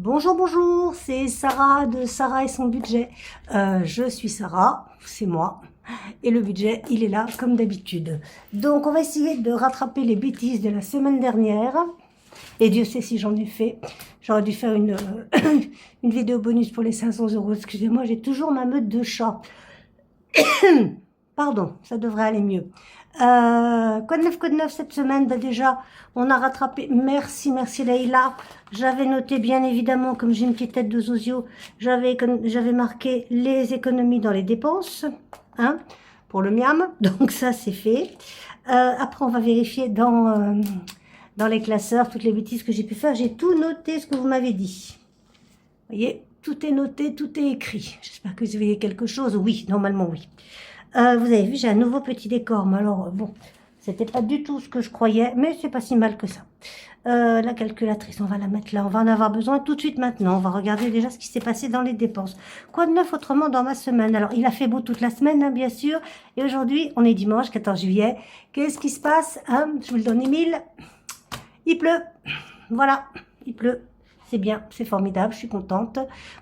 Bonjour, bonjour, c'est Sarah de Sarah et son budget. Je suis Sarah, c'est moi, et le budget, il est là comme d'habitude. Donc, on va essayer de rattraper les bêtises de la semaine dernière. Et Dieu sait si j'en ai fait. J'aurais dû faire une, une vidéo bonus pour les 500 €. Excusez-moi, j'ai toujours ma meute de chats. Pardon, ça devrait aller mieux. Quoi de neuf cette semaine? Bah déjà, on a rattrapé. Merci Leïla. J'avais noté, bien évidemment, comme j'ai une petite tête de zozio, j'avais marqué les économies dans les dépenses, hein, pour le miam. Donc ça, c'est fait. Après, on va vérifier dans les classeurs toutes les bêtises que j'ai pu faire. J'ai tout noté ce que vous m'avez dit. Vous voyez, tout est noté, tout est écrit. J'espère que vous voyez quelque chose. Oui, normalement, oui. Vous avez vu, j'ai un nouveau petit décor. Mais alors, bon, c'était pas du tout ce que je croyais, mais c'est pas si mal que ça. La calculatrice, on va la mettre là. On va en avoir besoin tout de suite maintenant. On va regarder déjà ce qui s'est passé dans les dépenses. Quoi de neuf autrement dans ma semaine? Alors, il a fait beau toute la semaine, hein, bien sûr. Et aujourd'hui, on est dimanche 14 juillet. Qu'est-ce qui se passe, hein? Je vous le donne, Émile. Il pleut. Voilà, il pleut. C'est bien, c'est formidable, je suis contente.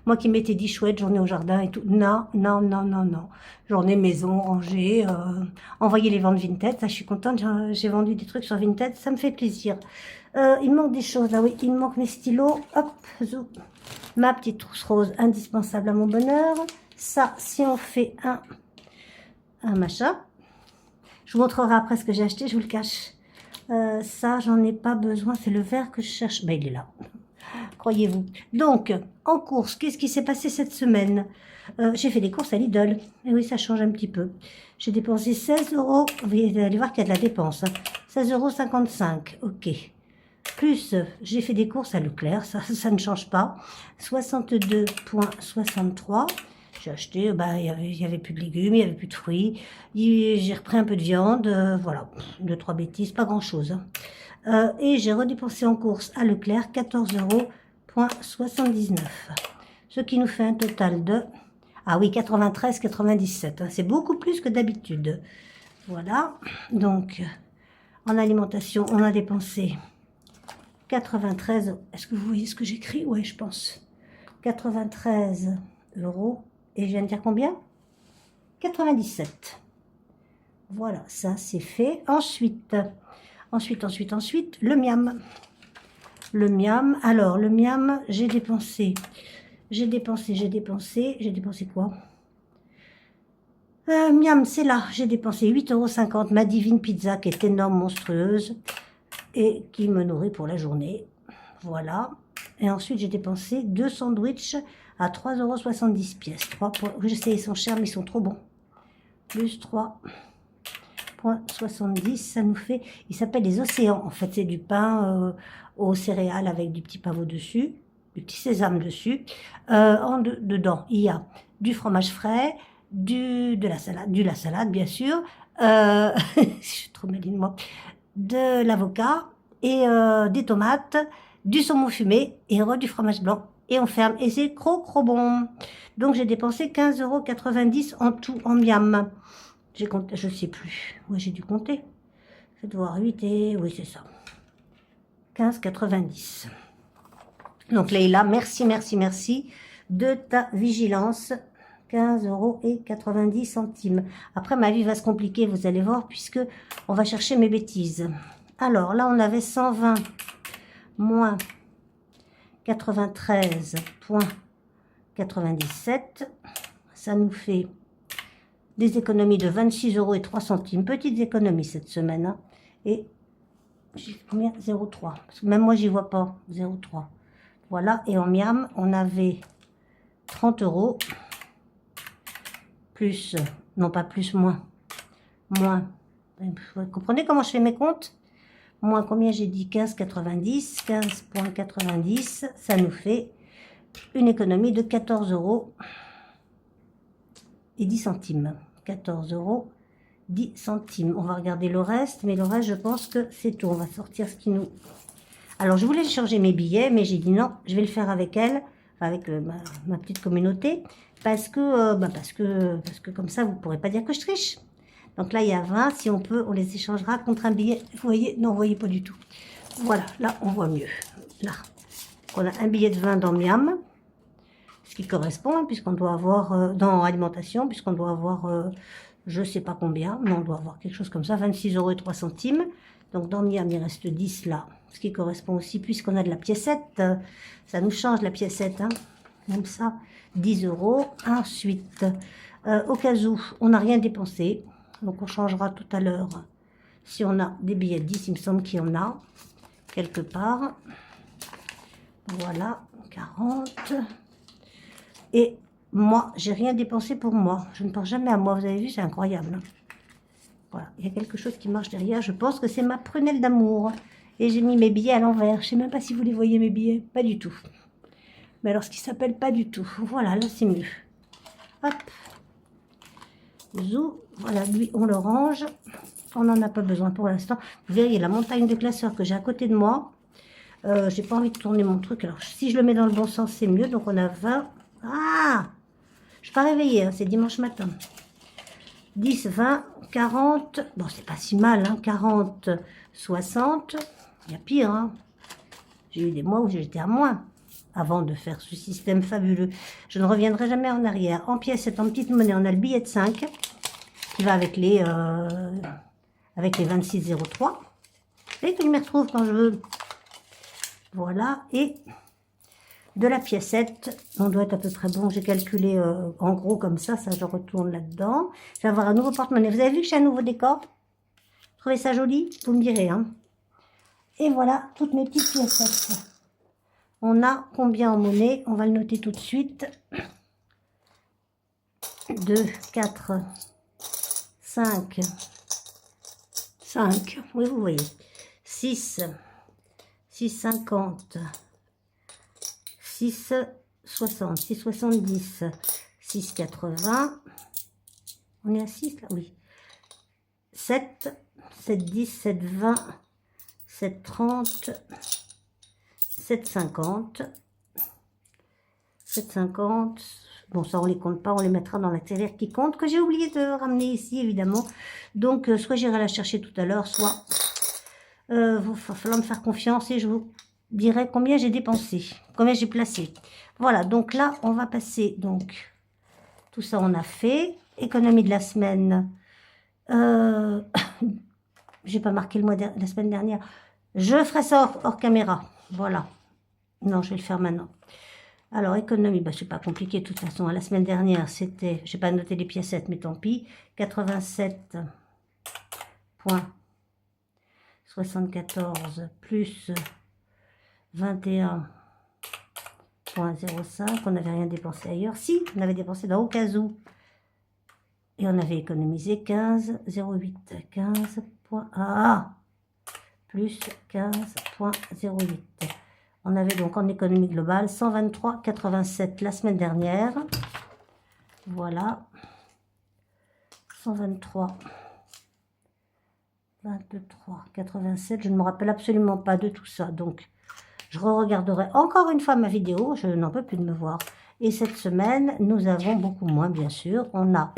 Moi qui m'étais dit chouette, journée au jardin et tout. Non, non, non, non, non. Journée maison, rangée, envoyer les ventes Vinted. Ça, je suis contente, j'ai vendu des trucs sur Vinted, ça me fait plaisir. Il manque des choses là, oui. Il me manque mes stylos. Hop, zou. Ma petite trousse rose, indispensable à mon bonheur. Ça, si on fait un machin. Je vous montrerai après ce que j'ai acheté, je vous le cache. Ça, j'en ai pas besoin. C'est le verre que je cherche. Ben, il est là. Croyez-vous. Donc, en course, qu'est-ce qui s'est passé cette semaine? J'ai fait des courses à Lidl. Et oui, ça change un petit peu. J'ai dépensé 16 €. Vous allez voir qu'il y a de la dépense. Hein. 16,55 €. Ok. Plus, j'ai fait des courses à Leclerc. Ça ne change pas. 62,63 €. J'ai acheté, bah, il y avait plus de légumes, il n'y avait plus de fruits. J'ai repris un peu de viande. Voilà, 2-3 bêtises, pas grand-chose. Hein. Et j'ai redépensé en course à Leclerc 14,79 €. Ce qui nous fait un total de... Ah oui, 93,97 €. Hein, c'est beaucoup plus que d'habitude. Voilà. Donc, en alimentation, on a dépensé 93... Est-ce que vous voyez ce que j'écris? Oui, je pense. 93 €. Et je viens de dire combien? 97. Voilà, ça c'est fait. Ensuite, le miam. Le miam. Alors, le miam, j'ai dépensé quoi? Miam, c'est là. J'ai dépensé 8,50 €. Ma divine pizza qui est énorme, monstrueuse et qui me nourrit pour la journée. Voilà. Et ensuite, j'ai dépensé 2 sandwichs à 3,70 €. 3 points. Je sais, ils sont chers, mais ils sont trop bons. Plus 3,70 €, ça nous fait... Il s'appelle les océans. En fait, c'est du pain aux céréales avec du petit pavot dessus, du petit sésame dessus. Dedans, il y a du fromage frais, de la salade, bien sûr. Je suis trop maline, moi. De l'avocat et des tomates, du saumon fumé et du fromage blanc. Et on ferme. Et c'est trop bon. Donc, j'ai dépensé 15,90 € en tout, en miam. J'ai compté, je sais plus. Oui, j'ai dû compter. Faites voir 8 et... Oui, c'est ça. 15,90 €. Donc, Leïla, merci de ta vigilance. 15,90 €. Après, ma vie va se compliquer, vous allez voir, puisque on va chercher mes bêtises. Alors, là, on avait 120 moins 93,97 €. Ça nous fait des économies de 26,03 €. Petites économies cette semaine. Hein. Et j'ai combien? 0,3. Parce que même moi, j'y vois pas. 0,3. Voilà. Et en miam, on avait 30 €. Plus, non pas plus, moins. Vous comprenez comment je fais mes comptes? Moins combien j'ai dit? 15,90. 15,90. Ça nous fait une économie de 14 € et 10 centimes. 14 € 10 centimes. On va regarder le reste, mais le reste, je pense que c'est tout. On va sortir ce qui nous... Alors, je voulais changer mes billets, mais j'ai dit non, je vais le faire avec elle, avec ma petite communauté, parce que comme ça, vous ne pourrez pas dire que je triche. Donc là, il y a 20. Si on peut, on les échangera contre un billet. Vous voyez? Non, vous voyez pas du tout. Voilà, là, on voit mieux. Là. On a un billet de 20 dans Miam, ce qui correspond, hein, puisqu'on doit avoir, dans alimentation, puisqu'on doit avoir, je sais pas combien, mais on doit avoir quelque chose comme ça, 26,03 €. Donc dans Miam, il reste 10 là, ce qui correspond aussi, puisqu'on a de la piécette, ça nous change la piécette, hein, même ça, 10 €. Ensuite, au cas où on n'a rien dépensé, donc on changera tout à l'heure. Si on a des billets de 10, il me semble qu'il y en a quelque part. Voilà, 40. Et moi, j'ai rien dépensé pour moi. Je ne pense jamais à moi. Vous avez vu, c'est incroyable. Hein. Voilà, il y a quelque chose qui marche derrière. Je pense que c'est ma prunelle d'amour. Et j'ai mis mes billets à l'envers. Je ne sais même pas si vous les voyez, mes billets. Pas du tout. Mais alors, ce qui s'appelle pas du tout. Voilà, là, c'est mieux. Hop. Zou. Voilà, lui, on le range. On n'en a pas besoin pour l'instant. Vous verrez la montagne de classeurs que j'ai à côté de moi. J'ai pas envie de tourner mon truc. Alors, si je le mets dans le bon sens, c'est mieux. Donc, on a 20. Ah! Je ne suis pas réveillée, hein, c'est dimanche matin. 10, 20, 40. Bon, c'est pas si mal, hein. 40, 60. Il y a pire, hein. J'ai eu des mois où j'étais à moins avant de faire ce système fabuleux. Je ne reviendrai jamais en arrière. En pièces et en petite monnaie, on a le billet de 5 qui va avec les 26,03. Et que je me retrouve quand je veux. Voilà. Et de la piécette, on doit être à peu près bon. J'ai calculé en gros comme ça je retourne là-dedans. Je vais avoir un nouveau porte-monnaie. Vous avez vu que j'ai un nouveau décor? Vous trouvez ça joli? Vous me direz. Hein. Et voilà toutes mes petites piécettes. On a combien en monnaie? On va le noter tout de suite. 2, 4, 5, 5. Oui, vous voyez. 6, 6,50. 6,60, 6,70, 6,80. On est à 6 là? Oui. 7, 7,10, 7,20, 7,30, 7,50, 7,50. Bon, ça, on les compte pas, on les mettra dans la tirelire qui compte, que j'ai oublié de ramener ici, évidemment. Donc, soit j'irai la chercher tout à l'heure, soit il va falloir me faire confiance et je vous dirai combien j'ai dépensé, combien j'ai placé. Voilà, donc là, on va passer, donc, tout ça, on a fait. Économie de la semaine. J'ai pas marqué le mois de la semaine dernière. Je ferai ça hors caméra. Voilà. Non, je vais le faire maintenant. Alors, économie, bah, c'est pas compliqué de toute façon. La semaine dernière, c'était, j'ai pas noté les piécettes, mais tant pis. 87,74 plus 21,05. On n'avait rien dépensé ailleurs. Si, on avait dépensé dans au cas où. Et on avait économisé 15,08. 15. Plus 15,08. On avait donc en économie globale 123,87 la semaine dernière. Voilà. 123. 23,87. Je ne me rappelle absolument pas de tout ça. Donc, je regarderai encore une fois ma vidéo. Je n'en peux plus de me voir. Et cette semaine, nous avons beaucoup moins, bien sûr. On a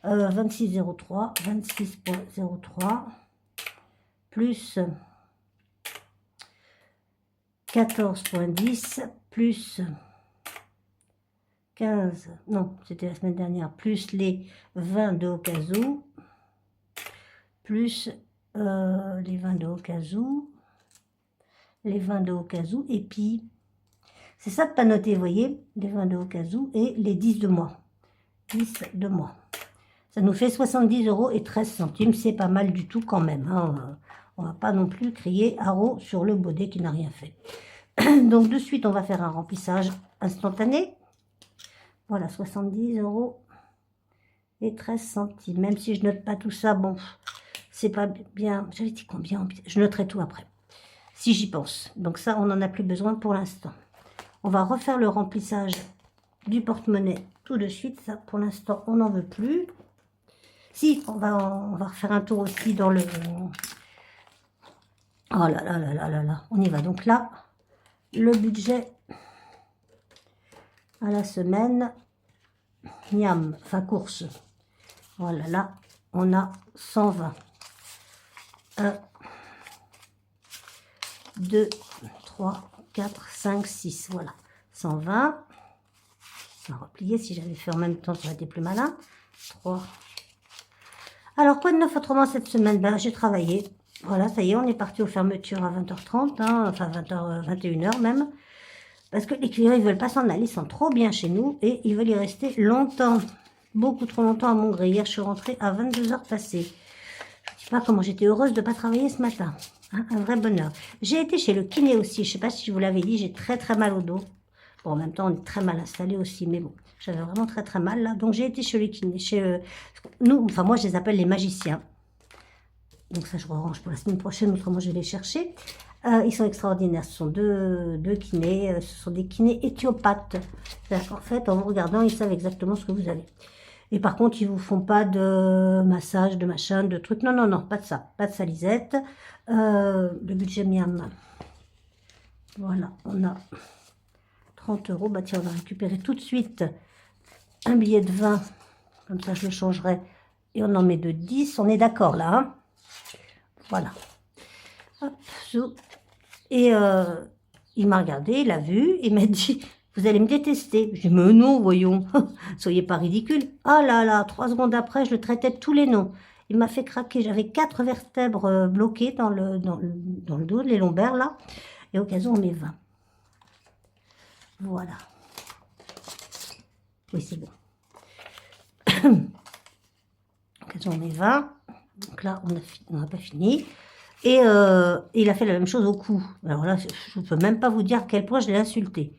26,03. 26,03. Plus 14,10 plus 15, non, c'était la semaine dernière, plus les 20 de au cas où, plus les 20 de au cas où, les 20 de au cas où, et puis, c'est ça de pas noter, vous voyez, les 20 de au cas où, et les 10 de mois. 10 de mois. Ça nous fait 70,13 €, c'est pas mal du tout quand même, hein. On va pas non plus crier haro sur le baudet qui n'a rien fait. Donc, de suite, on va faire un remplissage instantané. Voilà, 70,13 €. Même si je note pas tout ça, bon, c'est pas bien. J'avais dit combien? Je noterai tout après, si j'y pense. Donc ça, on n'en a plus besoin pour l'instant. On va refaire le remplissage du porte-monnaie tout de suite. Ça, pour l'instant, on n'en veut plus. Si, on va refaire un tour aussi dans le... Oh là là là là là là, on y va. Donc là, le budget à la semaine, miam, enfin course. Voilà, là, on a 120. 1, 2, 3, 4, 5, 6. Voilà. 120. On va replier. Si j'avais fait en même temps, ça aurait été plus malin. 3. Alors, quoi de neuf autrement cette semaine? Ben, j'ai travaillé. Voilà, ça y est, on est parti aux fermetures à 20h30, hein, enfin 20h, 21h même. Parce que les clients, ils veulent pas s'en aller, ils sont trop bien chez nous et ils veulent y rester longtemps. Beaucoup trop longtemps à mon gré. Hier, je suis rentrée à 22h passées. Je ne sais pas comment j'étais heureuse de ne pas travailler ce matin. Hein, un vrai bonheur. J'ai été chez le kiné aussi. Je ne sais pas si je vous l'avais dit, j'ai très très mal au dos. Bon, en même temps, on est très mal installé aussi, mais bon, j'avais vraiment très très mal là. Donc j'ai été chez le kiné, nous, enfin moi je les appelle les magiciens. Donc ça je range pour la semaine prochaine, autrement je vais les chercher. Ils sont extraordinaires, ce sont deux kinés, ce sont des kinés éthiopathes. C'est-à-dire qu'en fait, en vous regardant, ils savent exactement ce que vous avez. Et par contre, ils vous font pas de massage, de machin, de trucs. Non, non, non, pas de ça. Pas de salisette. Le budget miam. Voilà, on a 30 €. Bah tiens, on va récupérer tout de suite un billet de 20. Comme ça, je le changerai. Et on en met de 10. On est d'accord là, hein? Voilà. Hop, zou. Et il m'a regardé, il a vu, il m'a dit, vous allez me détester. Je dis, mais non, voyons, soyez pas ridicule. Ah là là, 3 secondes après, je le traitais de tous les noms. Il m'a fait craquer, j'avais 4 vertèbres bloquées dans le dos, les lombaires là. Et au cas où, on met 20. Voilà. Oui, c'est bon. Au cas où, on met 20. Donc là, on n'a pas fini. Et il a fait la même chose au cou. Alors là, je ne peux même pas vous dire à quel point je l'ai insulté.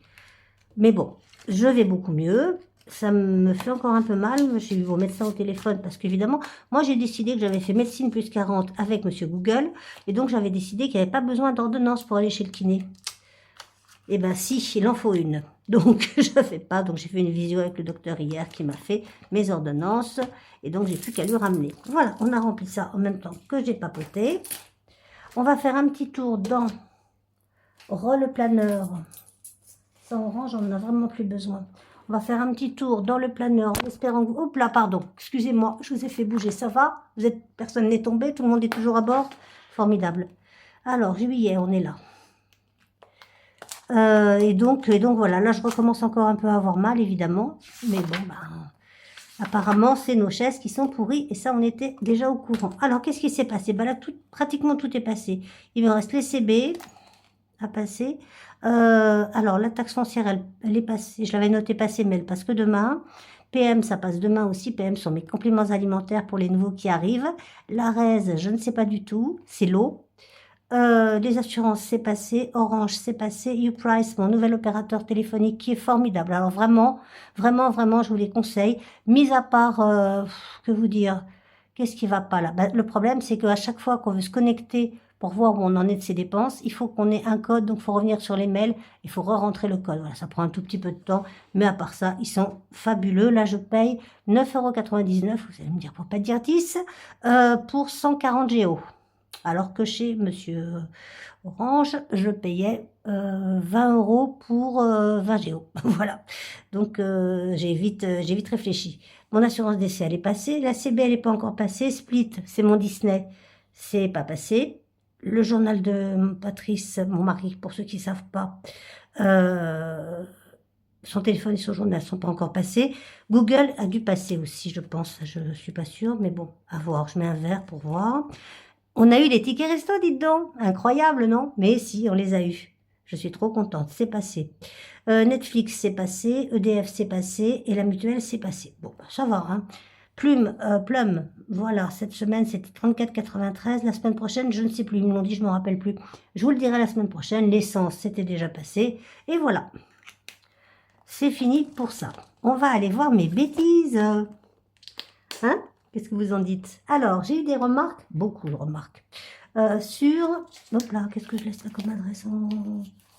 Mais bon, je vais beaucoup mieux. Ça me fait encore un peu mal. J'ai eu vos médecins au téléphone parce qu'évidemment, moi j'ai décidé que j'avais fait médecine plus 40 avec Monsieur Google. Et donc j'avais décidé qu'il n'y avait pas besoin d'ordonnance pour aller chez le kiné. Eh bien si, il en faut une. Donc je ne fais pas. Donc j'ai fait une visio avec le docteur hier qui m'a fait mes ordonnances. Et donc j'ai plus qu'à lui ramener. Voilà, on a rempli ça en même temps que j'ai papoté. On va faire un petit tour dans Roll Planeur. Ça orange, on n'en a vraiment plus besoin. On va faire un petit tour dans le planeur en espérant que... Hop là, pardon, excusez-moi, je vous ai fait bouger, ça va? Personne n'est tombé, tout le monde est toujours à bord? Formidable. Alors, juillet, on est là. Et donc voilà, là je recommence encore un peu à avoir mal, évidemment. Mais bon, ben, apparemment, c'est nos chaises qui sont pourries et ça, on était déjà au courant. Alors, qu'est-ce qui s'est passé? Ben là, pratiquement tout est passé. Il me reste les CB à passer. Alors, la taxe foncière, elle est passée. Je l'avais noté passée, mais elle passe que demain. PM, ça passe demain aussi. PM sont mes compléments alimentaires pour les nouveaux qui arrivent. La RES, je ne sais pas du tout. C'est l'eau. Les assurances, c'est passé. Orange, c'est passé. Uprice, mon nouvel opérateur téléphonique qui est formidable. Alors vraiment, vraiment, vraiment, je vous les conseille. Mis à part, que vous dire, qu'est-ce qui va pas là? Ben, le problème, c'est qu'à chaque fois qu'on veut se connecter pour voir où on en est de ses dépenses, il faut qu'on ait un code. Donc, il faut revenir sur les mails. Il faut re-rentrer le code. Voilà, ça prend un tout petit peu de temps. Mais à part ça, ils sont fabuleux. Là, je paye 9,99 €. Vous allez me dire, pour pas dire 10, pour 140 Go. Alors que chez Monsieur Orange, je payais 20 € pour 20 Go. Voilà. Donc, j'ai vite réfléchi. Mon assurance décès, elle est passée. La CB, elle n'est pas encore passée. Split, c'est mon Disney. C'est pas passé. Le journal de Patrice, mon mari, pour ceux qui ne savent pas, son téléphone et son journal ne sont pas encore passés. Google a dû passer aussi, je pense. Je ne suis pas sûre, mais bon, à voir. Je mets un verre pour voir. On a eu les tickets resto, dites donc. Incroyable, non? Mais si, on les a eus. Je suis trop contente, c'est passé. Netflix, c'est passé. EDF, c'est passé. Et la mutuelle, c'est passé. Bon, ben, ça va, hein. Plum, voilà, cette semaine, c'était 34,93. La semaine prochaine, je ne sais plus. Ils me l'ont dit, je ne me rappelle plus. Je vous le dirai la semaine prochaine. L'essence, c'était déjà passé. Et voilà. C'est fini pour ça. On va aller voir mes bêtises. Hein? Qu'est-ce que vous en dites? Alors, j'ai eu des remarques, beaucoup de remarques, sur... Hop là, qu'est-ce que je laisse là comme adresse?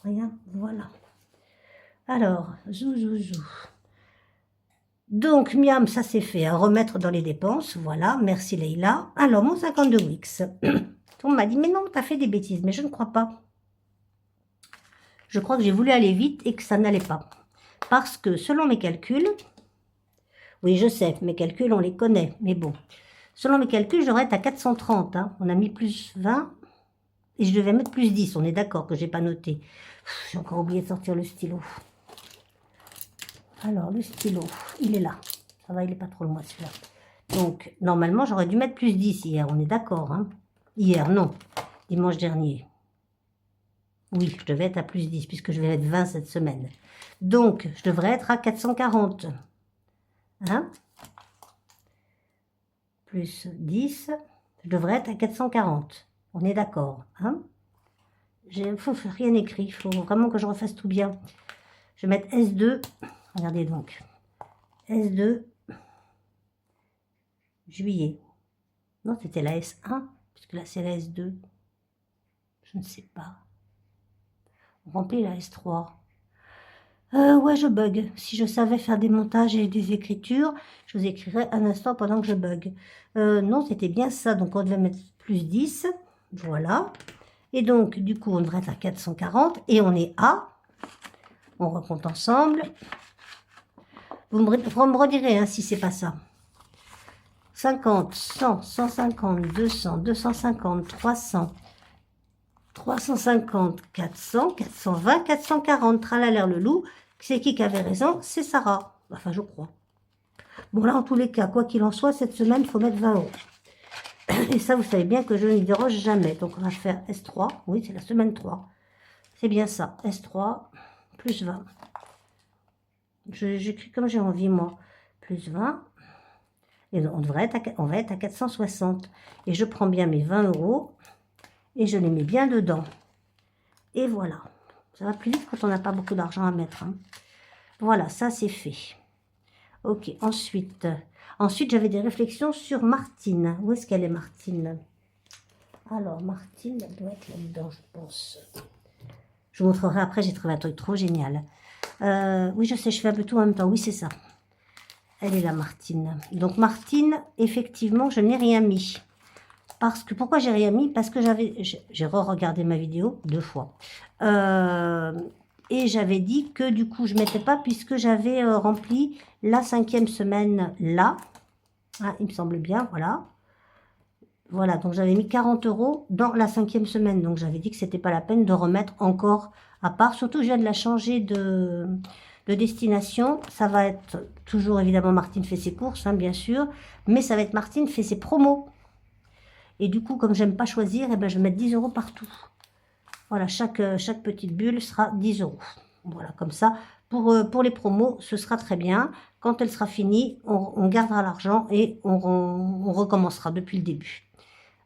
Rien, voilà. Alors, zou. Donc, miam, ça c'est fait, à remettre dans les dépenses, voilà, merci Leïla. Alors, mon 52 Wix. On m'a dit, mais non, tu as fait des bêtises, mais je ne crois pas. Je crois que j'ai voulu aller vite et que ça n'allait pas. Parce que, selon mes calculs... Oui, je sais, mes calculs, on les connaît, mais bon. Selon mes calculs, j'aurais été à 430. Hein. On a mis plus 20 et je devais mettre plus 10. On est d'accord que je n'ai pas noté. J'ai encore oublié de sortir le stylo. Alors, le stylo, il est là. Ça va, il n'est pas trop loin celui-là. Donc, normalement, j'aurais dû mettre plus 10 hier, on est d'accord, hein? Hier, non. Dimanche dernier. Oui, je devais être à plus 10, puisque je vais être 20 cette semaine. Donc, je devrais être à 440. Hein? Plus 10, je devrais être à 440. On est d'accord, hein? Faut rien écrit, il faut vraiment que je refasse tout bien. Je vais mettre S2. Regardez donc. S2. Juillet. Non, c'était la S1, puisque là, c'est la S2. Je ne sais pas. On remplit la S3. Ouais, je bug. Si je savais faire des montages et des écritures, je vous écrirais un instant pendant que je bug. Non, c'était bien ça. Donc, on devait mettre plus 10. Voilà. Et donc, du coup, on devrait être à 440. Et on est à... On recompte ensemble. Vous me redirez hein, si c'est pas ça. 50, 100, 150, 200, 250, 300, 350, 400, 420, 440. Tralala le loup. C'est qui avait raison? C'est Sarah. Enfin, je crois. Bon, là, en tous les cas, quoi qu'il en soit, cette semaine, il faut mettre 20 euros. Et ça, vous savez bien que je n'y déroge jamais. Donc, on va faire S3. Oui, c'est la semaine 3. C'est bien ça. S3 plus 20. J'écris comme j'ai envie, moi. Plus 20. Et on va être à 460. Et je prends bien mes 20 euros. Et je les mets bien dedans. Et voilà. Ça va plus vite quand on n'a pas beaucoup d'argent à mettre. Hein. Voilà, ça c'est fait. Ok, ensuite j'avais des réflexions sur Martine. Où est-ce qu'elle est, Martine? Alors, Martine, elle doit être là-dedans, je pense. Je vous montrerai après, j'ai trouvé un truc trop génial. Oui, je sais, je fais un peu tout en même temps. Oui, c'est ça. Elle est là, Martine. Donc, Martine, effectivement, je n'ai rien mis. Parce que, pourquoi j'ai rien mis? Parce que j'ai re-regardé ma vidéo 2 fois. Et j'avais dit que du coup, je ne mettais pas puisque j'avais rempli la 5e semaine là. Ah, il me semble bien, voilà. Voilà, donc j'avais mis 40 euros dans la 5e semaine. Donc j'avais dit que c'était pas la peine de remettre encore à part. Surtout, je viens de la changer de destination. Ça va être toujours, évidemment, Martine fait ses courses, hein, bien sûr. Mais ça va être Martine fait ses promos. Et du coup, comme j'aime pas choisir, eh ben, je vais mettre 10 euros partout. Voilà, chaque petite bulle sera 10 euros. Voilà, comme ça, pour les promos, ce sera très bien. Quand elle sera finie, on gardera l'argent et on recommencera depuis le début.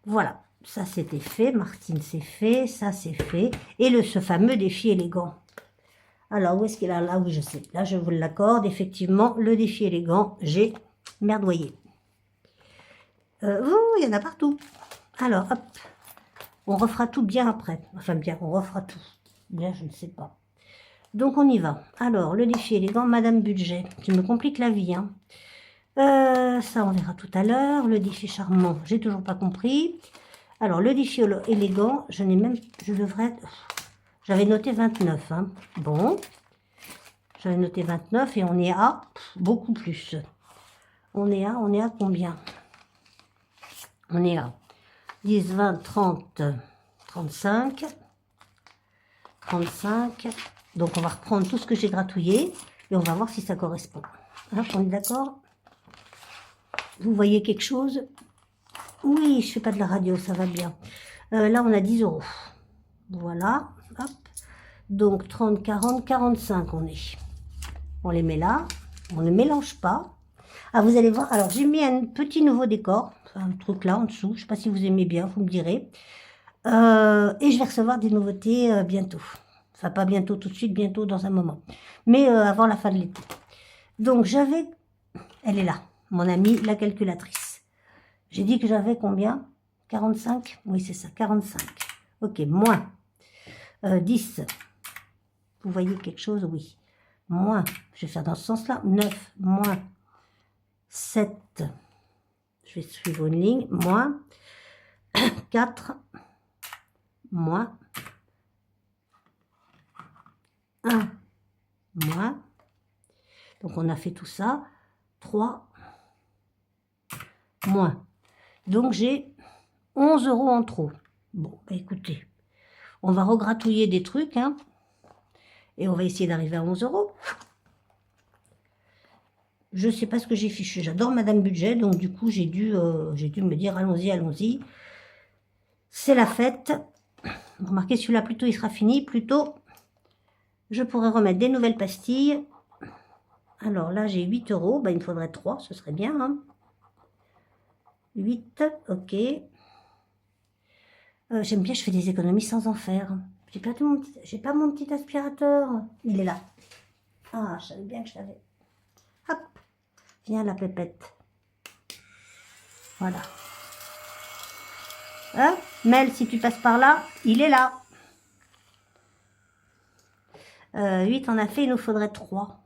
Voilà, ça c'était fait. Martine, c'est fait. Ça, c'est fait. Et ce fameux défi élégant. Alors, où est-ce qu'il a? Là, oui, je sais. Là, je vous l'accorde. Effectivement, le défi élégant, j'ai merdoyé. Il y en a partout. Alors, hop. On refera tout bien après. Enfin, bien, on refera tout. Bien, je ne sais pas. Donc, on y va. Alors, le défi élégant, Madame Budget. Tu me compliques la vie, hein. Ça, on verra tout à l'heure. Le défi charmant, j'ai toujours pas compris. Alors, le défi élégant, j'avais noté 29, hein. Bon. J'avais noté 29 et on est à beaucoup plus. On est à combien? On est à 10, 20, 30, 35. 35. Donc, on va reprendre tout ce que j'ai gratouillé et on va voir si ça correspond. Hein, on est d'accord? Vous voyez quelque chose? Oui, je fais pas de la radio, ça va bien. Là, on a 10 euros. Voilà. Hop. Donc, 30, 40, 45, on est. On les met là. On ne mélange pas. Ah, vous allez voir. Alors, j'ai mis un petit nouveau décor. Un truc là, en dessous. Je ne sais pas si vous aimez bien, vous me direz. Et je vais recevoir des nouveautés bientôt. Enfin, pas bientôt tout de suite, bientôt dans un moment. Mais avant la fin de l'été. Donc, elle est là, mon amie, la calculatrice. J'ai dit que j'avais combien? 45? Oui, c'est ça, 45. Ok, moins 10. Vous voyez quelque chose? Oui. Moins, je vais faire dans ce sens-là, 9, moins 7. Je vais suivre une ligne, moins 4, moins 1, moins. Donc, on a fait tout ça. 3, moins. Donc, j'ai 11 euros en trop. Bon, bah, écoutez, on va regratouiller des trucs, hein. Et on va essayer d'arriver à 11 €. Je ne sais pas ce que j'ai fichu. J'adore Madame Budget, donc du coup, j'ai dû me dire, allons-y, allons-y. C'est la fête. Remarquez, celui-là, plus tôt il sera fini, plus tôt je pourrai remettre des nouvelles pastilles. Alors là, j'ai 8 €. Ben, il me faudrait 3, ce serait bien. Hein. 8, ok. J'aime bien, je fais des économies sans en faire. J'ai pas mon petit aspirateur. Il est là. Ah, je savais bien que je l'avais. Hop, viens la pépette. Voilà. Hein, Mel, si tu passes par là, il est là. 8, on a fait, il nous faudrait 3.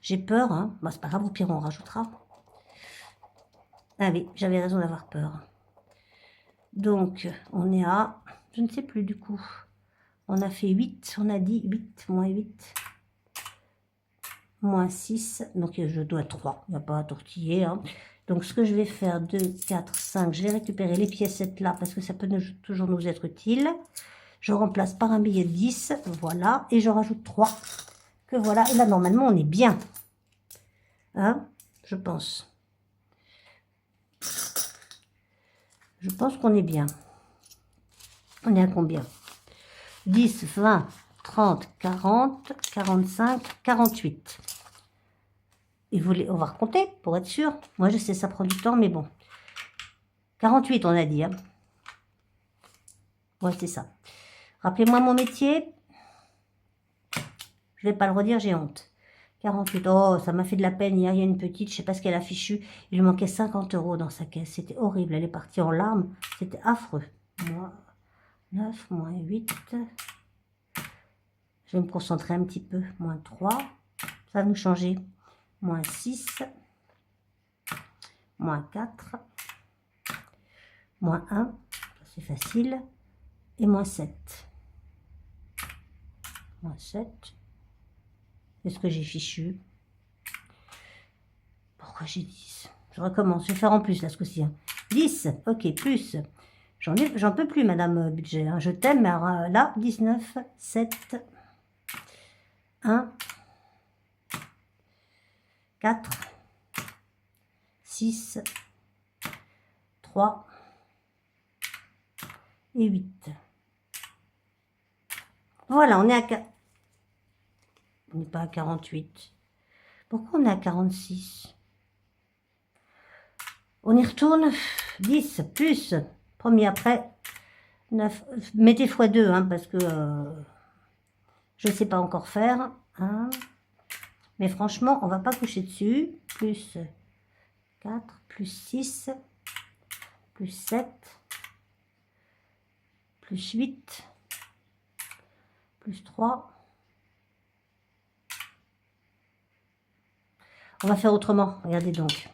J'ai peur, hein. Bon, c'est pas grave, au pire, on rajoutera. Ah oui, j'avais raison d'avoir peur. Donc, on est à... Je ne sais plus du coup. On a fait 8, on a dit 8, moins 8, moins 6. Donc, je dois 3. Il n'y a pas à tortiller. Hein. Donc, ce que je vais faire, 2, 4, 5. Je vais récupérer les piécettes là parce que ça peut toujours nous être utile. Je remplace par un billet de 10. Voilà. Et je rajoute 3. Que voilà. Et là, normalement, on est bien. Hein, je pense. Je pense qu'on est bien. On est à combien? 10, 20, 30, 40, 45, 48. Et on va recompter pour être sûr. Moi, je sais, ça prend du temps, mais bon. 48, on a dit. Hein. Ouais, c'est ça. Rappelez-moi mon métier. Je ne vais pas le redire, j'ai honte. 48. Oh, ça m'a fait de la peine. Hier, il y a une petite, je ne sais pas ce qu'elle a fichu. Il lui manquait 50 € dans sa caisse. C'était horrible. Elle est partie en larmes. C'était affreux. Moi, 9, moins 8. Je vais me concentrer un petit peu. Moins 3. Ça va nous changer. Moins 6. Moins 4. Moins 1. C'est facile. Et moins 7. Moins 7. Qu'est-ce que j'ai fichu? Pourquoi j'ai 10? Je recommence. Je vais faire en plus là ce coup-ci. 10. Ok, plus. J'en peux plus, Madame Budget. Hein. Je t'aime, mais alors, là, 19, 7, 1, 4, 6, 3 et 8. Voilà, on est à 4. On n'est pas à 48. Pourquoi on est à 46? On y retourne. 10 plus. Premier après. 9. Mettez x2, hein, parce que je ne sais pas encore faire. Hein. Mais franchement, on ne va pas coucher dessus. Plus 4, plus 6, plus 7, plus 8, plus 3. On va faire autrement. Regardez donc.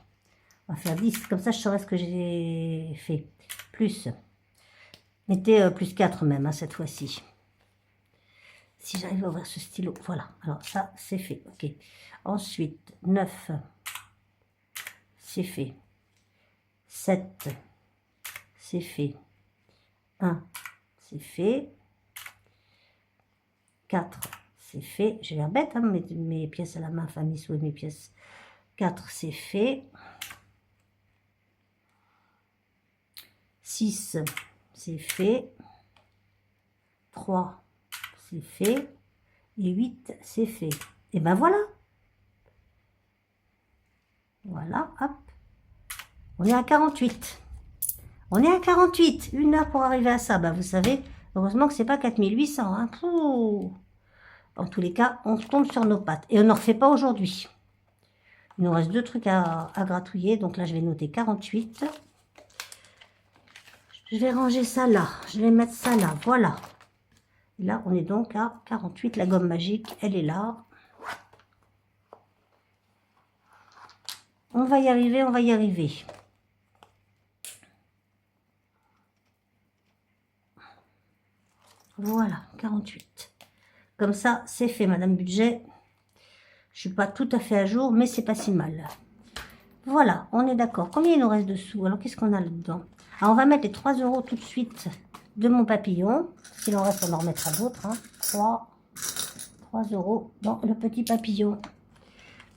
On va faire 10. Comme ça, je saurai ce que j'ai fait. Plus. Mettez plus 4 même, hein, cette fois-ci. Si j'arrive à ouvrir ce stylo. Voilà. Alors, ça, c'est fait. OK. Ensuite, 9. C'est fait. 7. C'est fait. 1. C'est fait. 4. C'est fait. J'ai l'air bête, hein, mes pièces à la main. Enfin, mes pièces. 4, c'est fait. 6, c'est fait. 3, c'est fait. Et 8, c'est fait. Et ben voilà. Voilà, hop. On est à 48. On est à 48. 1 heure pour arriver à ça. Ben, vous savez, heureusement que c'est pas 4800. Hein. En tous les cas, on tombe sur nos pattes. Et on n'en refait pas aujourd'hui. Il nous reste 2 trucs à gratouiller. Donc là, je vais noter 48. Je vais ranger ça là. Je vais mettre ça là. Voilà. Et là, on est donc à 48. La gomme magique, elle est là. On va y arriver, on va y arriver. Voilà, 48. Comme ça, c'est fait, Madame Budget. Je ne suis pas tout à fait à jour, mais c'est pas si mal. Voilà, on est d'accord. Combien il nous reste dessous? Alors, qu'est-ce qu'on a là-dedans? Alors, on va mettre les 3 € tout de suite de mon papillon. S'il en reste, on en remettra d'autres. Hein. 3, 3 € dans le petit papillon.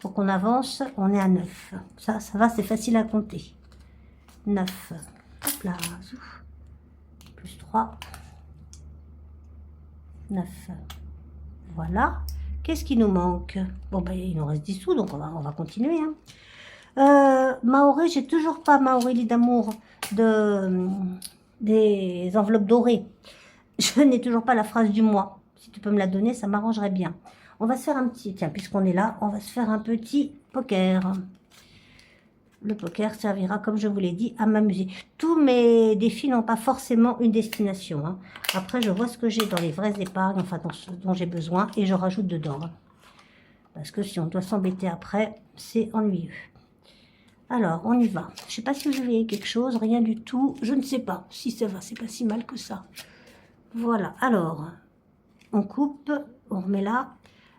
Donc on avance, on est à 9. Ça va, c'est facile à compter. 9. Hop là, plus 3. 9. Voilà. Qu'est-ce qui nous manque? Bon, ben, il nous reste 10 sous, donc on va continuer. Hein. Maoré, j'ai toujours pas Maoré d'amour des enveloppes dorées. Je n'ai toujours pas la phrase du mois. Si tu peux me la donner, ça m'arrangerait bien. On va se faire un petit... Tiens, puisqu'on est là, on va se faire un petit poker. Le poker servira, comme je vous l'ai dit, à m'amuser. Tous mes défis n'ont pas forcément une destination. Hein. Après, je vois ce que j'ai dans les vraies épargnes, enfin, dans ce dont j'ai besoin, et je rajoute dedans. Hein. Parce que si on doit s'embêter après, c'est ennuyeux. Alors, on y va. Je ne sais pas si vous avez quelque chose, rien du tout. Je ne sais pas si ça va, c'est pas si mal que ça. Voilà, alors, on coupe, on remet là,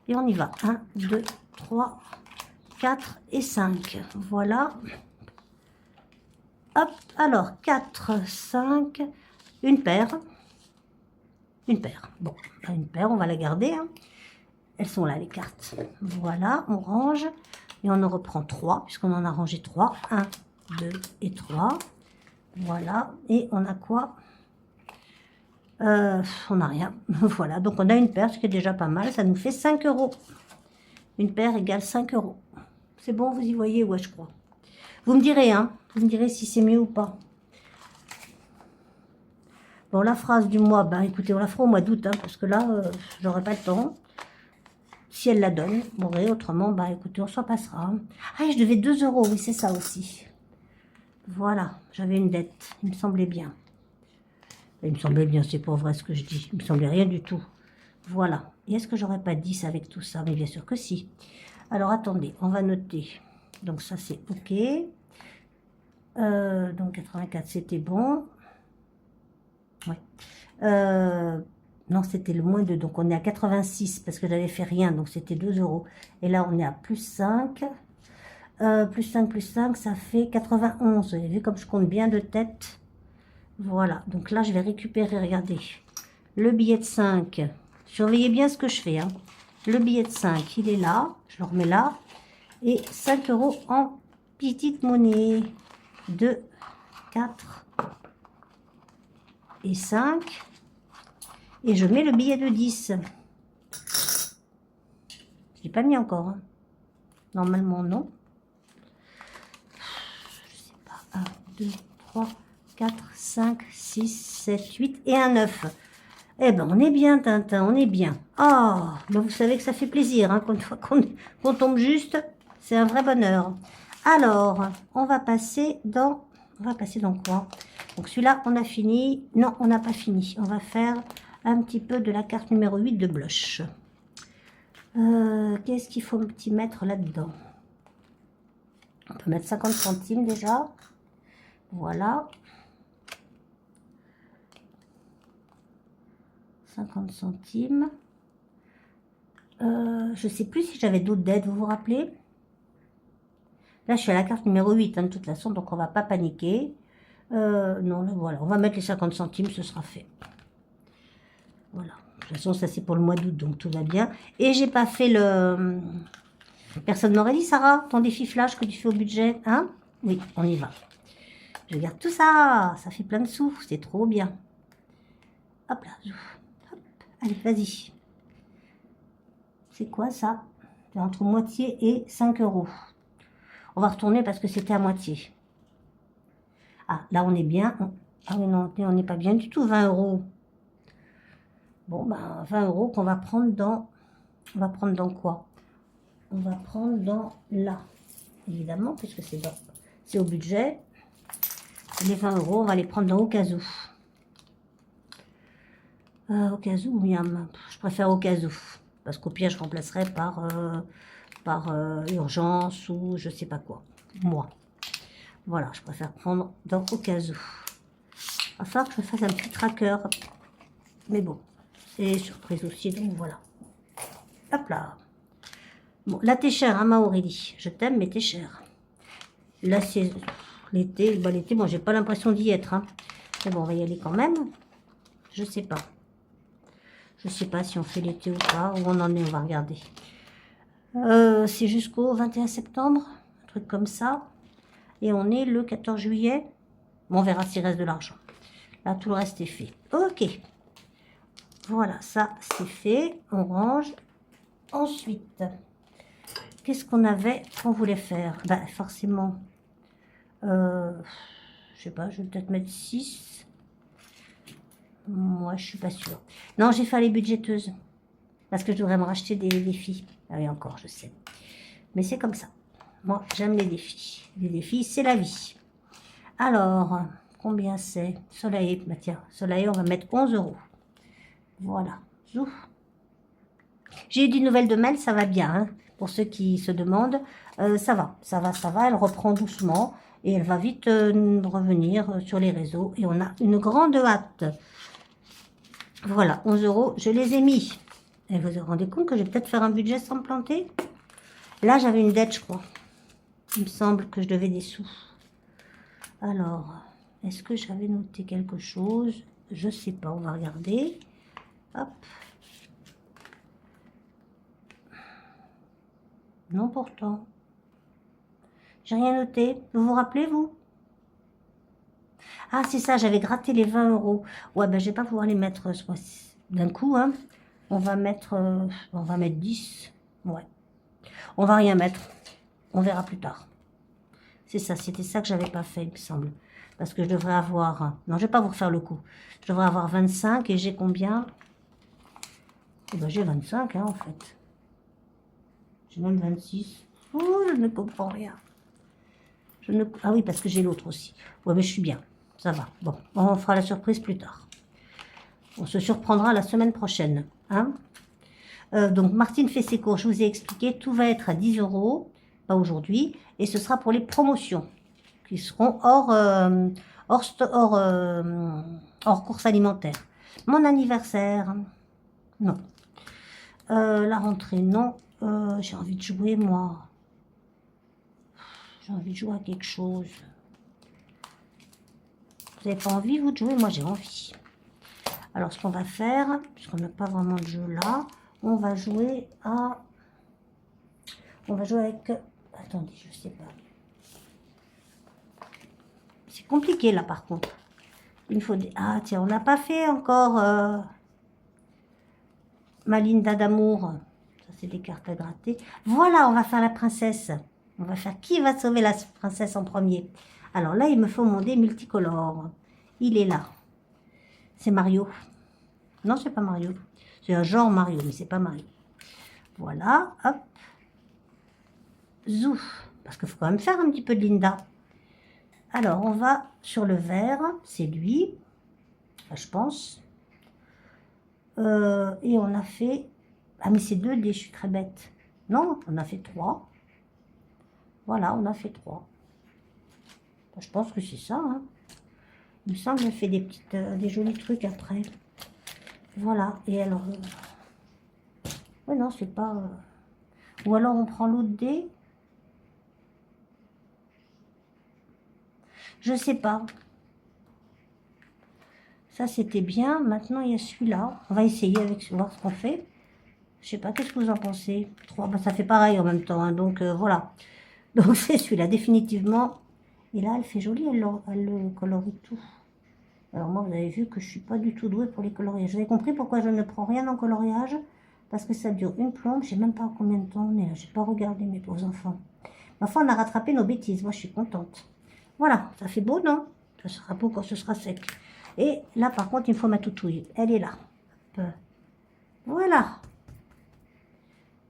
et on y va. 1, 2, 3, 4 et 5. Voilà. Hop, alors 4, 5, une paire. Une paire. Bon, une paire, on va la garder. Hein. Elles sont là, les cartes. Voilà, on range. Et on en reprend 3, puisqu'on en a rangé 3. 1, 2 et 3. Voilà. Et on a quoi? On n'a rien. Voilà, donc on a une paire, ce qui est déjà pas mal. Ça nous fait 5 €. Une paire égale 5 €. C'est bon, vous y voyez? Ouais, je crois. Vous me direz, hein. Vous me direz si c'est mieux ou pas. Bon, la phrase du mois, ben écoutez, on la fera au mois d'août, hein, parce que là, j'aurai pas le temps. Si elle la donne. Bon, et autrement, ben écoutez, on s'en passera. Hein. Ah, je devais 2 €, oui, c'est ça aussi. Voilà, j'avais une dette, il me semblait bien. Il me semblait bien, c'est pas vrai ce que je dis. Il me semblait rien du tout. Voilà. Et est-ce que j'aurais pas 10 avec tout ça? Mais bien sûr que si. Alors, attendez, on va noter. Donc, ça, c'est OK. Donc, 84, c'était bon. Ouais. Non, c'était le moins 2. Donc, on est à 86 parce que j'avais fait rien. Donc, c'était 2 €. Et là, on est à plus 5. Plus 5, plus 5, ça fait 91. Vous avez vu comme je compte bien de tête. Voilà. Donc, là, je vais récupérer, regardez, le billet de 5. Surveillez bien ce que je fais. Hein. Le billet de 5, il est là. Je le remets là. Et 5 € en petite monnaie. 2, 4 et 5. Et je mets le billet de 10. Je l'ai pas mis encore. Hein. Normalement, non. Je sais pas. 1, 2, 3, 4, 5, 6, 7, 8 et un 9. Eh ben, on est bien, Tintin, on est bien. Oh, ben vous savez que ça fait plaisir, hein, qu'on tombe juste. C'est un vrai bonheur. Alors, on va passer dans quoi? Donc, celui-là, on a fini. Non, on n'a pas fini. On va faire un petit peu de la carte numéro 8 de blush. Qu'est-ce qu'il faut petit mettre là-dedans? On peut mettre 50 centimes déjà. Voilà. 50 centimes. Je ne sais plus si j'avais d'autres dettes, vous vous rappelez? Là, je suis à la carte numéro 8, hein, de toute façon, donc on ne va pas paniquer. Non, là, voilà, on va mettre les 50 centimes, ce sera fait. Voilà. De toute façon, ça, c'est pour le mois d'août, donc tout va bien. Et j'ai pas fait le... Personne m'aurait dit, Sarah, ton défi flash que tu fais au budget, hein? Oui, on y va. Je regarde tout ça, ça fait plein de sous, c'est trop bien. Hop là, hop. Allez, vas-y. C'est quoi ça? C'est entre moitié et 5 €. On va retourner parce que c'était à moitié. Ah, là, on est bien. Ah oui, non, on n'est pas bien du tout, 20 €. Bon, ben, 20 € qu'on va prendre dans... On va prendre dans quoi? On va prendre dans là, évidemment, puisque c'est au budget. Les 20 €, on va les prendre dans au cas où. Au cas où, miam. Je préfère au cas où. Parce qu'au pire, je remplacerai par urgence ou je sais pas quoi. Moi. Voilà, je préfère prendre dans au cas où. Il va falloir que je me fasse un petit tracker. Mais bon, c'est surprise aussi, donc voilà. Hop là. Bon, là, t'es cher, hein, ma Aurélie. Je t'aime, mais t'es cher. Là, c'est l'été. Bah, l'été, bon, j'ai pas l'impression d'y être. Hein. Mais bon, on va y aller quand même. Je sais pas. Je sais pas si on fait l'été ou pas, où on en est, on va regarder. C'est jusqu'au 21 septembre, un truc comme ça. Et on est le 14 juillet. Bon, on verra s'il reste de l'argent. Là, tout le reste est fait. Ok. Voilà, ça, c'est fait. On range. Ensuite, qu'est-ce qu'on avait qu'on voulait faire? Ben, forcément, je sais pas, je vais peut-être mettre 6. Moi, je suis pas sûre. Non, j'ai fait les budgéteuses. Parce que je devrais me racheter des défis. Ah oui, encore, je sais. Mais c'est comme ça. Moi, j'aime les défis. Les défis, c'est la vie. Alors, combien c'est? Soleil, bah tiens, Soleil, on va mettre 11 €. Voilà. Zouf. J'ai eu des nouvelles de Mel, ça va bien. Hein, pour ceux qui se demandent, ça va, ça va, ça va. Elle reprend doucement et elle va vite revenir sur les réseaux. Et on a une grande hâte. Voilà, 11 €, je les ai mis. Et vous vous rendez compte que je vais peut-être faire un budget sans me planter? Là, j'avais une dette, je crois. Il me semble que je devais des sous. Alors, est-ce que j'avais noté quelque chose? Je sais pas, on va regarder. Hop. Non, pourtant. J'ai rien noté. Vous vous rappelez, vous? Ah, c'est ça, j'avais gratté les 20 €. Ouais, ben, je vais pas pouvoir les mettre d'un coup, hein. On va mettre 10. Ouais. On va rien mettre. On verra plus tard. C'est ça, c'était ça que j'avais pas fait, il me semble. Parce que je devrais avoir... Non, je vais pas vous refaire le coup. Je devrais avoir 25 et j'ai combien? Eh ben, j'ai 25, hein, en fait. J'ai même 26. Oh, je ne comprends rien. Ah oui, parce que j'ai l'autre aussi. Ouais, mais je suis bien. Ça va. Bon, on fera la surprise plus tard. On se surprendra la semaine prochaine. Hein. Donc, Martine fait ses cours. Je vous ai expliqué. Tout va être à 10 €. Pas aujourd'hui. Et ce sera pour les promotions. Qui seront hors course alimentaire. Mon anniversaire. Non. La rentrée, non. J'ai envie de jouer, moi. J'ai envie de jouer à quelque chose. Vous n'avez pas envie, vous, de jouer? Moi, j'ai envie. Alors, ce qu'on va faire, puisqu'on n'a pas vraiment de jeu là, on va jouer à... On va jouer avec... Attendez, je sais pas. C'est compliqué, là, par contre. Il faut des... Ah, tiens, on n'a pas fait encore... Malinda d'amour. Ça, c'est des cartes à gratter. Voilà, on va faire la princesse. On va faire qui va sauver la princesse en premier. Alors là, il me faut mon dé multicolore. Il est là. C'est Mario. Non, c'est pas Mario. C'est un genre Mario, mais c'est pas Mario. Voilà, hop. Zouf. Parce qu'il faut quand même faire un petit peu de Linda. Alors, on va sur le vert. C'est lui. Enfin, je pense. Et on a fait... Ah, mais c'est 2 dés, je suis très bête. Non, on a fait 3. Voilà, on a fait 3. Je pense que c'est ça. Hein. Il me semble que j'ai fait des jolis trucs après. Voilà. Et alors... Ouais, non, c'est pas... Ou alors on prend l'autre dé. Je sais pas. Ça, c'était bien. Maintenant, il y a celui-là. On va essayer avec voir ce qu'on fait. Je sais pas, qu'est-ce que vous en pensez? 3, bah, ça fait pareil en même temps. Hein, donc, voilà. Donc, c'est celui-là, définitivement. Et là, elle fait jolie. Elle le colorie tout. Alors, moi, vous avez vu que je suis pas du tout douée pour les coloriages. Vous avez compris pourquoi je ne prends rien en coloriage? Parce que ça dure une plombe. Je sais même pas combien de temps on est là. J'ai pas regardé, mes pauvres enfants. Enfin, on a rattrapé nos bêtises. Moi, je suis contente. Voilà, ça fait beau, non? Ça sera beau quand ce sera sec. Et là, par contre, il faut ma toutouille. Elle est là. Voilà.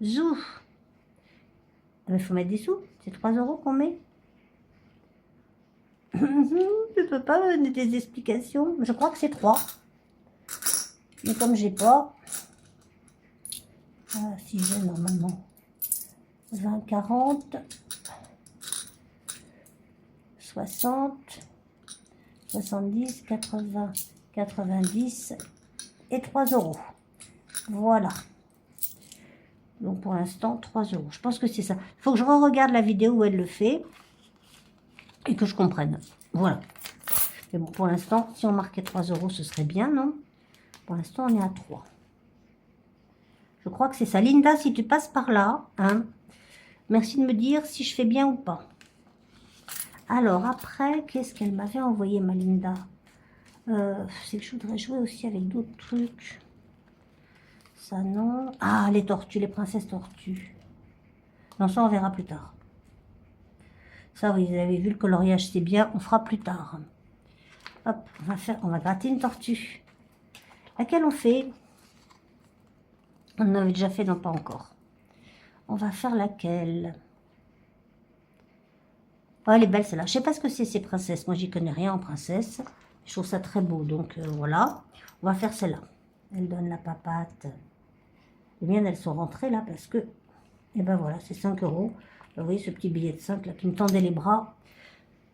Zouf. Il faut mettre des sous. C'est 3 € qu'on met. Je ne peux pas donner des explications. Je crois que c'est 3. Mais comme j'ai pas... Ah, si j'ai normalement 20, 40... 60, 70, 80, 90 et 3 €. Voilà. Donc pour l'instant, 3 €. Je pense que c'est ça. Il faut que je re-regarde la vidéo où elle le fait et que je comprenne. Voilà. Mais bon, pour l'instant, si on marquait 3 €, ce serait bien, non? Pour l'instant, on est à 3. Je crois que c'est ça. Linda, si tu passes par là, hein, merci de me dire si je fais bien ou pas. Alors, après, qu'est-ce qu'elle m'avait envoyé, ma Linda? C'est que je voudrais jouer aussi avec d'autres trucs. Ça, non. Ah, les tortues, les princesses tortues. Non, ça, on verra plus tard. Ça, vous avez vu, le coloriage, c'est bien. On fera plus tard. Hop, on va gratter une tortue. Laquelle on fait? On en avait déjà fait, non, pas encore. On va faire laquelle? Oh, elle est belle celle-là. Je sais pas ce que c'est ces princesses. Moi, j'y connais rien en princesse. Je trouve ça très beau. Donc, voilà. On va faire celle-là. Elle donne la papate. Les miennes, elles sont rentrées là parce que... Et ben voilà, c'est 5 euros. Vous voyez ce petit billet de 5 là qui me tendait les bras.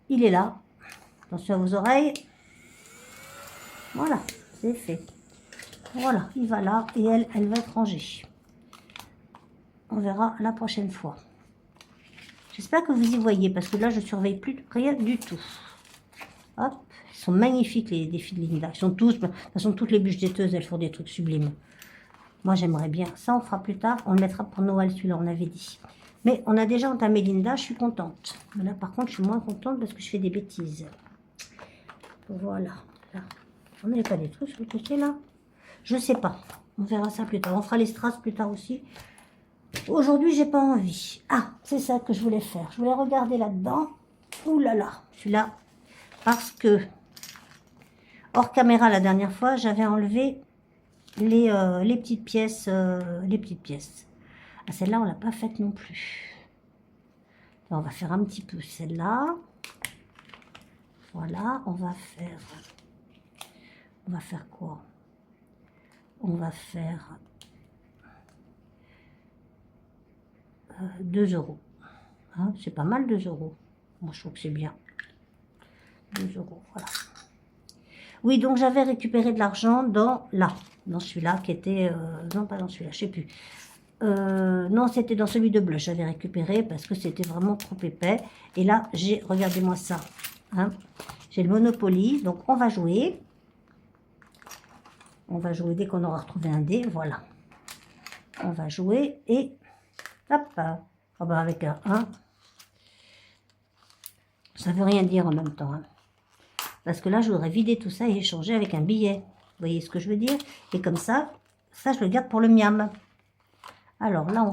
Il est là. Attention à vos oreilles. Voilà, c'est fait. Voilà, il va là et elle va être rangée. On verra la prochaine fois. J'espère que vous y voyez parce que là, je surveille plus rien du tout. Hop, ils sont magnifiques les défis de Linda. Ils sont tous, de toute façon, toutes les bûches d'éteuses, elles font des trucs sublimes. Moi, j'aimerais bien. Ça, on fera plus tard. On le mettra pour Noël, celui-là, on avait dit. Mais on a déjà entamé Linda, je suis contente. Mais là, par contre, je suis moins contente parce que je fais des bêtises. Voilà. Là. On n'avait pas des trucs sur le côté, là? Je sais pas. On verra ça plus tard. On fera les strass plus tard aussi. Aujourd'hui, j'ai pas envie. Ah, c'est ça que je voulais faire. Je voulais regarder là-dedans. Ouh là là, celui-là. Parce que, hors caméra, la dernière fois, j'avais enlevé les petites pièces. Ah, celle-là, on l'a pas faite non plus. On va faire un petit peu celle-là. Voilà, on va faire quoi? On va faire 2 euros. Hein, c'est pas mal 2 euros. Moi, je trouve que c'est bien. 2 euros, voilà. Oui, donc j'avais récupéré de l'argent dans celui-là qui était... non, pas dans celui-là, je sais plus. Non, c'était dans celui de bleu. J'avais récupéré parce que c'était vraiment trop épais. Et là, regardez-moi ça. Hein, j'ai le Monopoly. Donc, on va jouer. On va jouer dès qu'on aura retrouvé un dé. Voilà. On va jouer et... Hop. Oh ben avec un 1. Ça veut rien dire en même temps. Hein. Parce que là, je voudrais vider tout ça et échanger avec un billet. Vous voyez ce que je veux dire? Et comme ça, je le garde pour le miam. Alors là,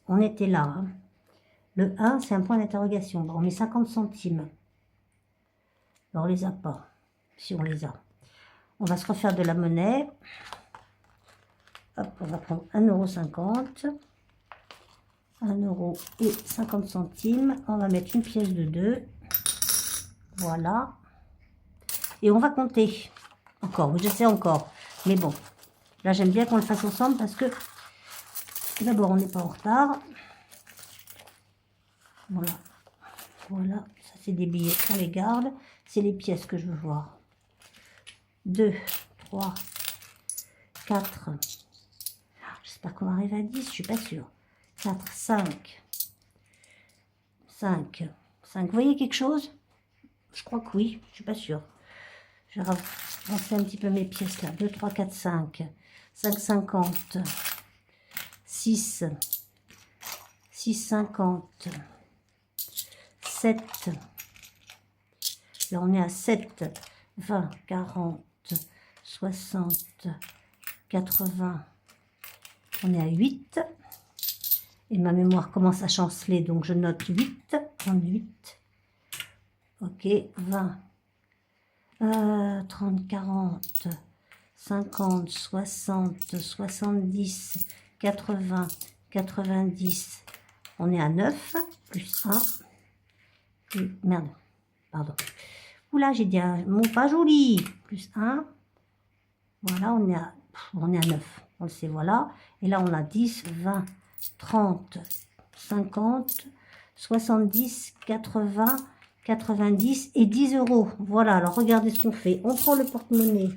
on était là. Hein. Le 1, c'est un point d'interrogation. Bon, on met 50 centimes. Alors, on les a pas. Si on les a. On va se refaire de la monnaie. Hop, on va prendre 1,50 €. 1,50 €. On va mettre une pièce de 2. Voilà. Et on va compter. Encore, oui, je sais encore. Mais bon, là, j'aime bien qu'on le fasse ensemble parce que d'abord, on n'est pas en retard. Voilà. Voilà. Ça, c'est des billets. On les garde. C'est les pièces que je veux voir. 2, 3, 4. J'espère qu'on va arriver à 10. Je suis pas sûre. 4, 5. 5. Vous voyez quelque chose? Je crois que oui. Je suis pas sûre. Je vais avancer un petit peu mes pièces là. 2, 3, 4, 5. 5,50. 6. 6,50. 7. Là, on est à 7. 20, 40, 60, 80. On est à 8. Et ma mémoire commence à chanceler, donc je note 8. 38. Ok, 20. 30, 40, 50, 60, 70, 80, 90. On est à 9, plus 1. Et, merde, pardon. Oula, j'ai dit un mot pas joli. Plus 1. Voilà, on est à 9. On le sait, voilà. Et là, on a 10, 20, 30, 50, 70, 80, 90 et 10 euros. Voilà, alors regardez ce qu'on fait. On prend le porte-monnaie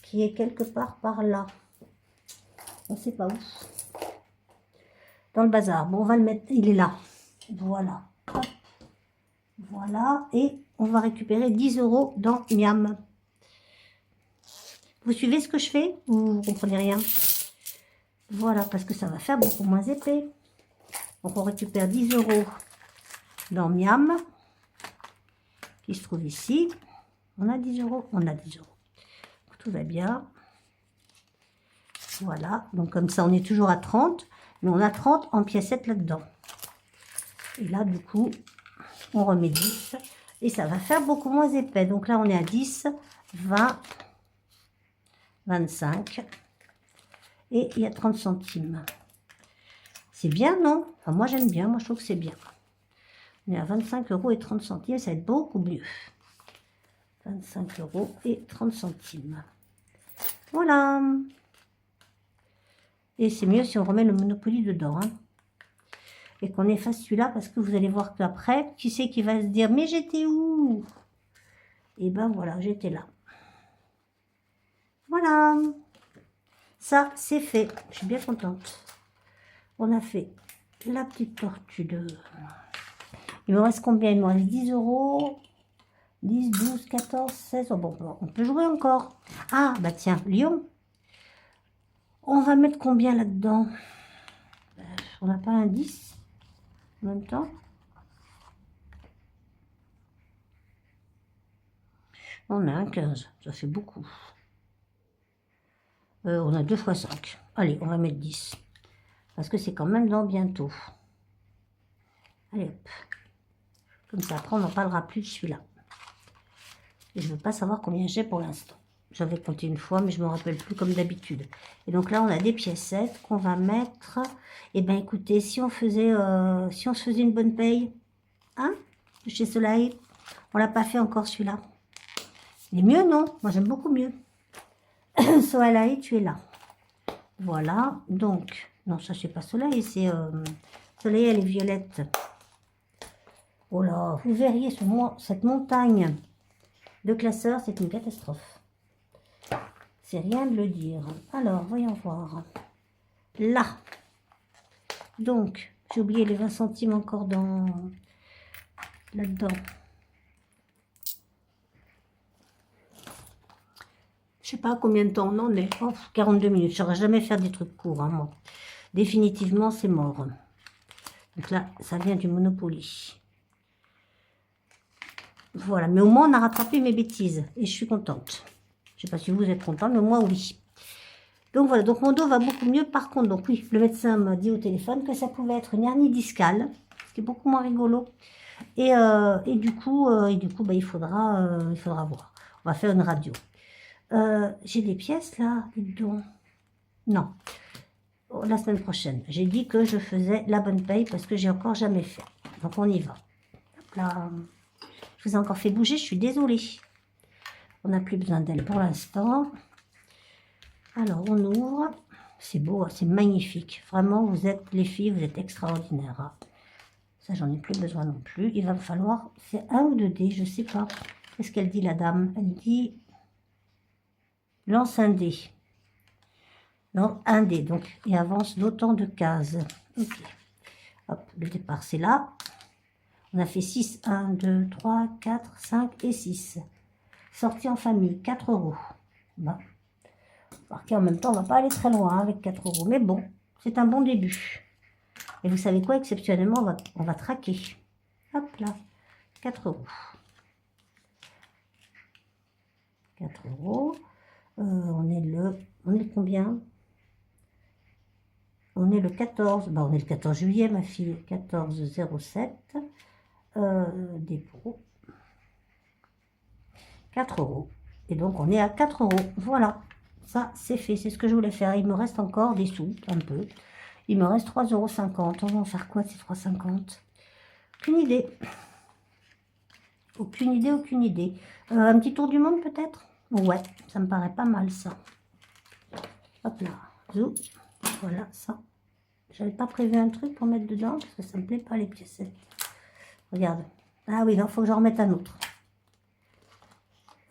qui est quelque part par là. On ne sait pas où. Dans le bazar. Bon, on va le mettre. Il est là. Voilà. Hop. Voilà. Et on va récupérer 10 euros dans Miam. Vous suivez ce que je fais? Vous ne comprenez rien? Voilà, parce que ça va faire beaucoup moins épais. Donc, on récupère 10 € dans Miam, qui se trouve ici. On a 10 €, on a 10 €. Tout va bien. Voilà, donc comme ça, on est toujours à 30, mais on a 30 en piécettes là-dedans. Et là, du coup, on remet 10 et ça va faire beaucoup moins épais. Donc là, on est à 10, 20, 25 et il y a 30 centimes. C'est bien, non? Enfin, moi, j'aime bien. Moi, je trouve que c'est bien. On est à 25 € et 30 centimes. Ça va être beaucoup mieux. 25 € et 30 centimes. Voilà. Et c'est mieux si on remet le Monopoly dedans. Hein. Et qu'on efface celui-là parce que vous allez voir qu'après, qui c'est qui va se dire « Mais j'étais où ?» Et ben voilà, j'étais là. Voilà. Ça, c'est fait. Je suis bien contente. On a fait la petite tortue de... Il me reste combien? Il me reste 10 €. 10, 12, 14, 16. Oh, bon, on peut jouer encore. Ah, bah tiens, Lion. On va mettre combien là-dedans? On n'a pas un 10 en même temps? On a un 15. Ça fait beaucoup. On a 2 fois 5. Allez, on va mettre 10. Parce que c'est quand même dans bientôt. Allez, hop. Comme ça, après, on n'en parlera plus de celui-là. Et je ne veux pas savoir combien j'ai pour l'instant. J'avais compté une fois, mais je ne me rappelle plus comme d'habitude. Et donc là, on a des piécettes qu'on va mettre. Eh bien, écoutez, si on se faisait une bonne paye, hein, de chez Soleil, on l'a pas fait encore celui-là. Il est mieux, non? Moi, j'aime beaucoup mieux. Soleil, tu es là. Voilà, donc, non, ça, c'est pas Soleil, c'est Soleil, elle est violette. Oh là, vous verriez cette montagne de classeurs, c'est une catastrophe. C'est rien de le dire. Alors, voyons voir. Là. Donc, j'ai oublié les 20 centimes encore là-dedans. Je sais pas combien de temps on en est. Oh, 42 minutes. Je ne saurais jamais faire des trucs courts, hein, moi. Définitivement, c'est mort. Donc là, ça vient du Monopoly. Voilà, mais au moins, on a rattrapé mes bêtises. Et je suis contente. Je ne sais pas si vous êtes content, mais moi, oui. Donc voilà, donc mon dos va beaucoup mieux. Par contre, donc oui, le médecin m'a dit au téléphone que ça pouvait être une hernie discale, ce qui est beaucoup moins rigolo. Et du coup, bah, il faudra voir. On va faire une radio. J'ai des pièces là, dites donc. Non, la semaine prochaine. J'ai dit que je faisais la bonne paye parce que j'ai encore jamais fait. Donc on y va. Hop là. Je vous ai encore fait bouger, je suis désolée. On n'a plus besoin d'elle pour l'instant. Alors, on ouvre. C'est beau, c'est magnifique. Vraiment, vous êtes, les filles, vous êtes extraordinaires. Hein. Ça, j'en ai plus besoin non plus. Il va me falloir, c'est 1 ou 2 dés, je sais pas. Qu'est-ce qu'elle dit, la dame? Elle dit, lance un dé. Non, un dé, donc, et avance d'autant de cases. Ok. Hop, le départ, c'est là. On a fait 6, 1, 2, 3, 4, 5 et 6. Sortie en famille, 4 €. Bon. Marqué en même temps, on va pas aller très loin avec 4 €. Mais bon, c'est un bon début. Et vous savez quoi, exceptionnellement, on va traquer. Hop là, 4 €. 4 €. On est combien? On est le 14. Bah, on est le 14 juillet, ma fille. 14,07. Dépôt. 4 €. Et donc, on est à 4 €. Voilà. Ça, c'est fait. C'est ce que je voulais faire. Il me reste encore des sous, un peu. Il me reste 3,50 €. On va en faire quoi de ces 3,50 €? Aucune idée. Aucune idée, aucune idée. Un petit tour du monde, peut-être? Ouais, ça me paraît pas mal, ça. Hop là. Zou. Voilà, ça. J'avais pas prévu un truc pour mettre dedans, parce que ça me plaît pas, les piécettes. Regarde. Ah oui, non, faut que j'en remette un autre.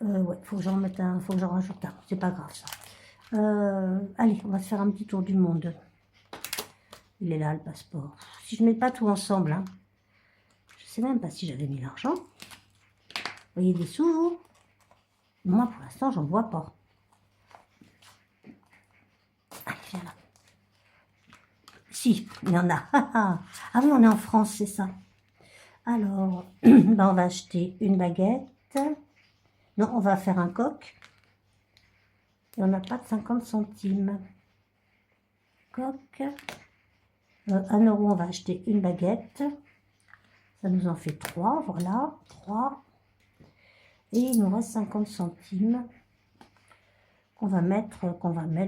Ouais, faut que j'en remette un, faut que j'en rajoute un. C'est pas grave, ça. Allez, on va se faire un petit tour du monde. Il est là, le passeport. Si je mets pas tout ensemble, hein. Je sais même pas si j'avais mis l'argent. Vous voyez des sous, vous? Moi, pour l'instant, j'en vois pas. Allez, viens là. Si, il y en a. Ah oui, on est en France, c'est ça. Alors, ben on va acheter une baguette. Non, on va faire un coq. Et on n'a pas de 50 centimes. Coq. 1 euro, on va acheter une baguette. Ça nous en fait 3, voilà. 3. Et il nous reste 50 centimes qu'on va mettre,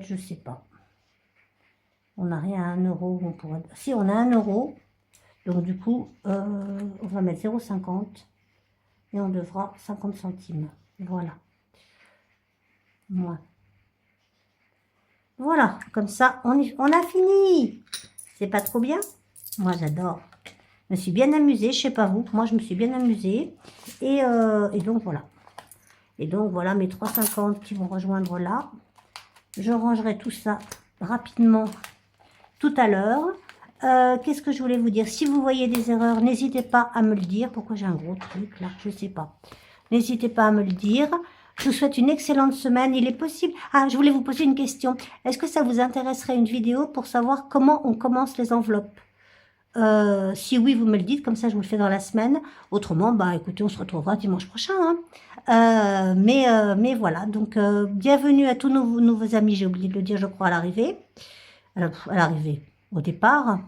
je sais pas. On n'a rien à 1 euro. On pourrait... Si, on a 1 euro. Donc du coup, on va mettre 0,50 et on devra 50 centimes. Voilà. Moins. Voilà, comme ça, on a fini. C'est pas trop bien? Moi, j'adore. Je me suis bien amusée, je sais pas vous. Moi, je me suis bien amusée. Et donc, voilà. Et donc, voilà mes 3,50 qui vont rejoindre là. Je rangerai tout ça rapidement tout à l'heure. Qu'est-ce que je voulais vous dire? Si vous voyez des erreurs, n'hésitez pas à me le dire. Pourquoi j'ai un gros truc là? Je sais pas. N'hésitez pas à me le dire. Je vous souhaite une excellente semaine. Il est possible... Ah, je voulais vous poser une question. Est-ce que ça vous intéresserait une vidéo pour savoir comment on commence les enveloppes? Si oui, vous me le dites, comme ça je vous le fais dans la semaine. Autrement, bah écoutez, on se retrouvera dimanche prochain. Hein. Mais voilà, donc bienvenue à tous nos nouveaux amis, j'ai oublié de le dire, je crois, à l'arrivée. À l'arrivée, au départ.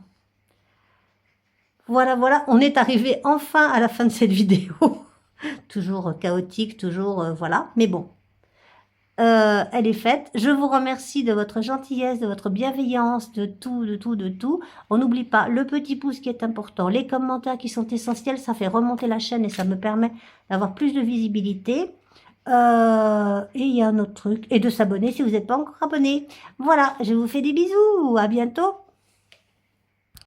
Voilà, voilà, on est arrivé enfin à la fin de cette vidéo. Toujours chaotique, toujours, voilà, mais bon. Elle est faite. Je vous remercie de votre gentillesse, de votre bienveillance, de tout, de tout, de tout. On n'oublie pas le petit pouce qui est important, les commentaires qui sont essentiels, ça fait remonter la chaîne et ça me permet d'avoir plus de visibilité. Et il y a un autre truc, et de s'abonner si vous n'êtes pas encore abonné. Voilà, je vous fais des bisous, à bientôt.